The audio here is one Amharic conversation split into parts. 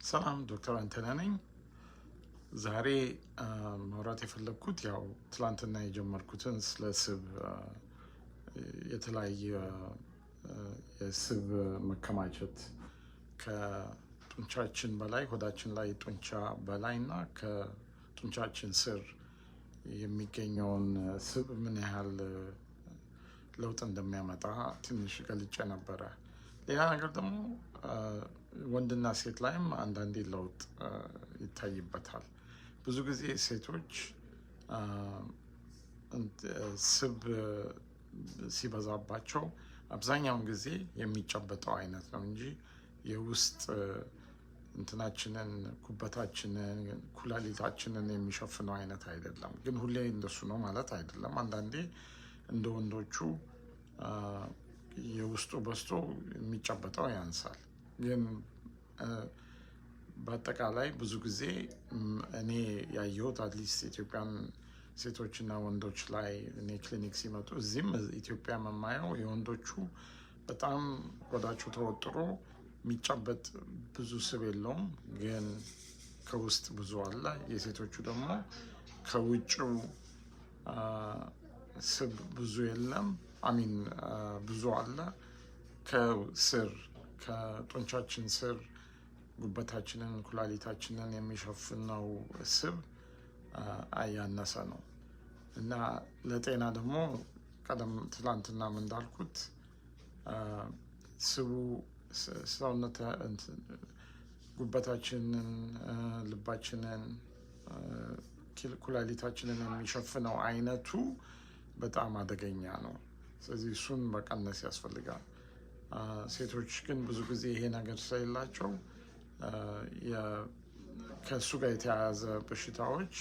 ሰላም ዶክተር አንተነህ ነኝ። ዛሬ ማውራት የፈለግኩት ያው ትላንትና የጀመርኩትን ስለ ስብ የተለያየ የስብ መከማቸት ከጡንቻችን በላይ ሆዳችን ላይ ጡንቻ በላይ እና ከጡንቻችን ስር የሚገኘውን ስብ ምን ያህል ለውጥ እንደሚያመጣ ትንሽ ገልጬ ነበረ። ሌላ ነገር ደግሞ ወንድና ሴት ላይም አንዳንዴ ለውጥ ይታይበታል። ብዙ ጊዜ ሴቶች ስብ ሲበዛባቸው አብዛኛውን ጊዜ የሚጨበጠው አይነት ነው እንጂ የውስጥ እንትናችንን ጉበታችንን ኩላሊታችንን የሚሸፍነው አይነት አይደለም። ግን ሁሌ እንደሱ ነው ማለት አይደለም። አንዳንዴ እንደ ወንዶቹ የውስጡ በዝቶ የሚጨበጠው ያንሳል። ግን በአጠቃላይ ብዙ ጊዜ እኔ ያየሁት አትሊስት ኢትዮጵያን ሴቶችና ወንዶች ላይ እኔ ክሊኒክ ሲመጡ እዚህም ኢትዮጵያ የማየው የወንዶቹ በጣም ቆዳቸው ተወጥሮ የሚጨበጥ ብዙ ስብ የለውም፣ ግን ከውስጥ ብዙ አለ። የሴቶቹ ደግሞ ከውጭው ስብ ብዙ የለም፣ አሚን ብዙ አለ። ከስር ከጡንቻችን ስር ጉበታችንን ኩላሊታችንን የሚሸፍነው ስብ ያነሰ ነው እና ለጤና ደግሞ ትላንትናም እንዳልኩት ስቡ ሰውነት ጉበታችንን፣ ልባችንን፣ ኩላሊታችንን የሚሸፍነው አይነቱ በጣም አደገኛ ነው። ስለዚህ እሱን መቀነስ ያስፈልጋል። ሴቶች ግን ብዙ ጊዜ ይሄ ነገር ስለሌላቸው ከእሱ ጋር የተያያዘ በሽታዎች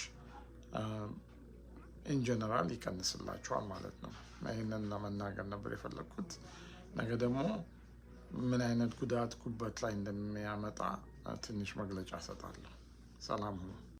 ኢንጀነራል ይቀንስላቸዋል ማለት ነው። ይህንን ለመናገር ነበር የፈለግኩት። ነገ ደግሞ ምን አይነት ጉዳት ጉበት ላይ እንደሚያመጣ ትንሽ መግለጫ እሰጣለሁ። ሰላም ሁኑ።